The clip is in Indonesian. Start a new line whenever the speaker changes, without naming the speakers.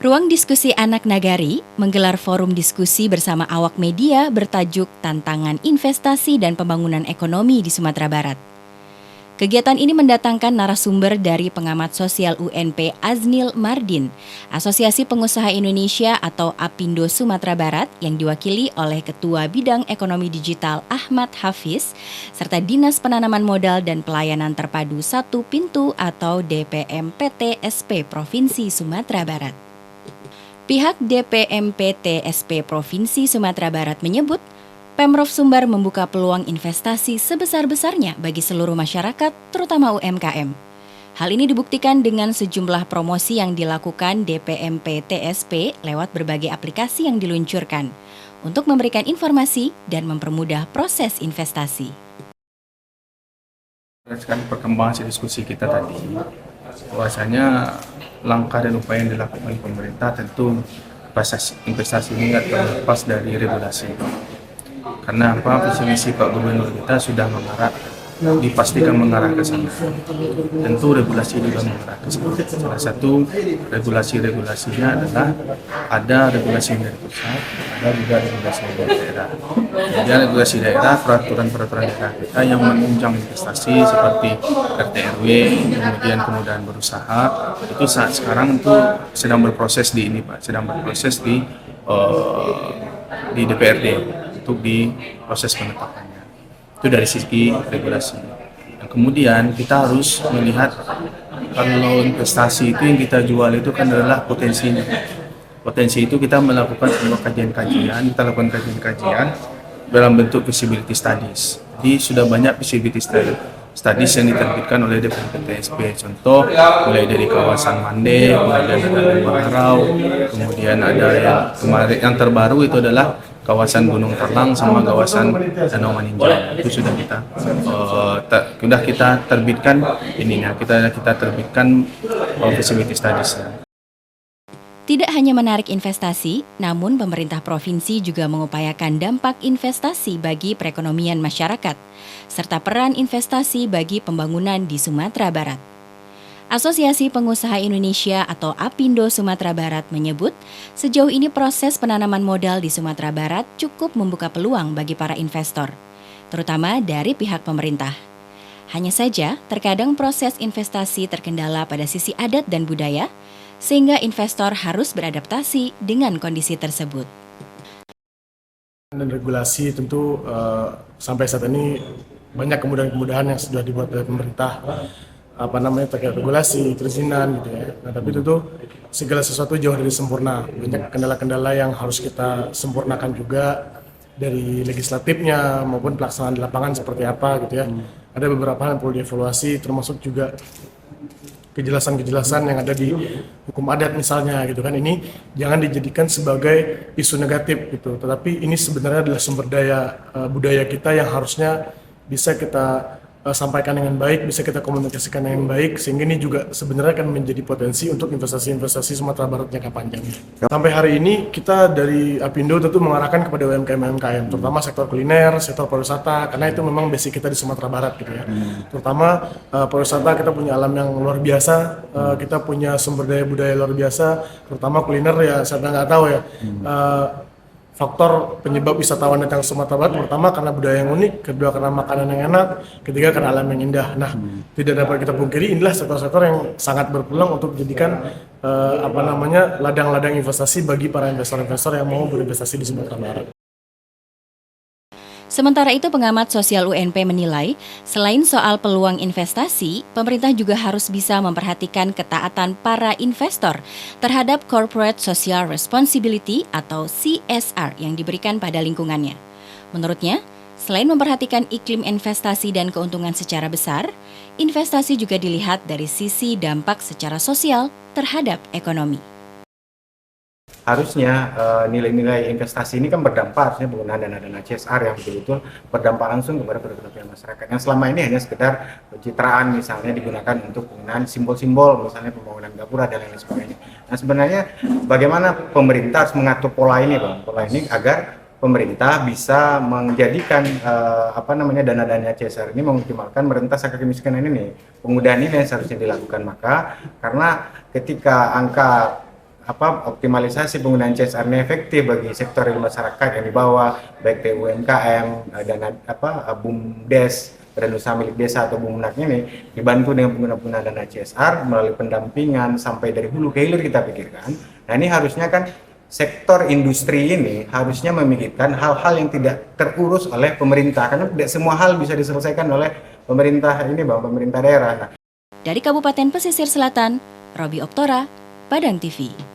Ruang Diskusi Anak Nagari menggelar forum diskusi bersama awak media bertajuk Tantangan Investasi dan Pembangunan Ekonomi di Sumatera Barat. Kegiatan ini mendatangkan narasumber dari pengamat sosial UNP Aznil Mardin, Asosiasi Pengusaha Indonesia atau APindo Sumatera Barat yang diwakili oleh Ketua Bidang Ekonomi Digital Ahmad Hafiz, serta Dinas Penanaman Modal dan Pelayanan Terpadu Satu Pintu atau DPM PTSP Provinsi Sumatera Barat. Pihak DPM PTSP Provinsi Sumatera Barat menyebut, Pemprov Sumbar membuka peluang investasi sebesar-besarnya bagi seluruh masyarakat, terutama UMKM. Hal ini dibuktikan dengan sejumlah promosi yang dilakukan DPM PTSP lewat berbagai aplikasi yang diluncurkan untuk memberikan informasi dan mempermudah proses investasi.
Berdasarkan perkembangan diskusi kita tadi, bahwasanya langkah dan upaya yang dilakukan pemerintah tentu investasi ini tidak terlepas dari regulasi. Karena visi misi Pak Gubernur kita sudah dipastikan mengarah ke sana. Tentu regulasi juga mengarah ke sana. Salah satu regulasinya adalah ada regulasi dari pusat, ada juga regulasi dari daerah. Kemudian regulasi daerah, peraturan daerah kita yang menunjang investasi seperti RT RW, kemudian kemudahan berusaha, itu saat sekarang itu sedang berproses di ini Pak, sedang berproses di DPRD untuk di proses penetapannya. Itu dari sisi regulasi. Yang kemudian kita harus melihat kalau investasi itu yang kita jual itu kan adalah potensinya. Potensi itu kita melakukan sebuah kajian-kajian, kita lakukan kajian-kajian dalam bentuk feasibility studies. Jadi sudah banyak feasibility studies yang diterbitkan oleh DPTSP. Contoh mulai dari kawasan Mande, kemudian ada Lembah Harau, kemudian ada yang terbaru itu adalah kawasan Gunung Terlang sama kawasan Danau Maninjau. Itu sudah kita terbitkan kita terbitkan feasibility studies.
Tidak hanya menarik investasi, namun pemerintah provinsi juga mengupayakan dampak investasi bagi perekonomian masyarakat, serta peran investasi bagi pembangunan di Sumatera Barat. Asosiasi Pengusaha Indonesia atau APindo Sumatera Barat menyebut, sejauh ini proses penanaman modal di Sumatera Barat cukup membuka peluang bagi para investor, terutama dari pihak pemerintah. Hanya saja, terkadang proses investasi terkendala pada sisi adat dan budaya, sehingga investor harus beradaptasi dengan kondisi tersebut.
Dan regulasi tentu sampai saat ini banyak kemudahan-kemudahan yang sudah dibuat oleh pemerintah, terkait regulasi, perizinan gitu ya. Nah, tapi tentu segala sesuatu jauh dari sempurna. Banyak kendala-kendala yang harus kita sempurnakan juga dari legislatifnya maupun pelaksanaan di lapangan seperti apa gitu ya. Ada beberapa hal yang perlu dievaluasi, termasuk juga kejelasan-kejelasan yang ada di hukum adat misalnya gitu kan. Ini jangan dijadikan sebagai isu negatif gitu, tetapi ini sebenarnya adalah sumber daya budaya kita yang harusnya bisa kita sampaikan dengan baik, bisa kita komunikasikan dengan baik, sehingga ini juga sebenarnya akan menjadi potensi untuk investasi-investasi Sumatera Barat jangka panjang. Sampai hari ini kita dari APindo tentu mengarahkan kepada UMKM, terutama sektor kuliner, sektor pariwisata, karena itu memang basic kita di Sumatera Barat gitu ya. Terutama pariwisata kita punya alam yang luar biasa, kita punya sumber daya budaya luar biasa, terutama kuliner ya saya nggak tahu ya. Faktor penyebab wisatawan datang ke Sumatera Barat pertama karena budaya yang unik, kedua karena makanan yang enak, ketiga karena alam yang indah. Nah, tidak dapat kita pungkiri inilah sektor-sektor yang sangat berpeluang untuk menjadikan ladang-ladang investasi bagi para investor-investor yang mau berinvestasi di Sumatera Barat.
Sementara itu, pengamat sosial UNP menilai, selain soal peluang investasi, pemerintah juga harus bisa memperhatikan ketaatan para investor terhadap Corporate Social Responsibility atau CSR yang diberikan pada lingkungannya. Menurutnya, selain memperhatikan iklim investasi dan keuntungan secara besar, investasi juga dilihat dari sisi dampak secara sosial terhadap ekonomi.
Harusnya nilai-nilai investasi ini kan berdampak, harusnya penggunaan dana-dana CSR yang betul-betul berdampak langsung kepada perekonomian masyarakat. Yang selama ini hanya sekedar pencitraan misalnya digunakan untuk penggunaan simbol-simbol, misalnya pembangunan gapura dan lain sebagainya. Nah sebenarnya bagaimana pemerintah harus mengatur pola ini, Bang? Pola ini agar pemerintah bisa menjadikan dana-dana CSR ini mengoptimalkan merentas angka kemiskinan ini. Penggunaan ini yang seharusnya dilakukan, maka karena ketika angka optimalisasi penggunaan CSR ini efektif bagi sektor real masyarakat yang dibawa, baik UMKM dan BUMDes, badan usaha milik desa atau BUMNAK ini dibantu dengan penggunaan dana CSR melalui pendampingan sampai dari hulu ke hilir kita pikirkan. Nah ini harusnya kan sektor industri ini harusnya memikirkan hal-hal yang tidak terurus oleh pemerintah, karena tidak semua hal bisa diselesaikan oleh pemerintah ini Bang, pemerintah daerah.
Dari Kabupaten Pesisir Selatan, Robi Oktora, Padang TV.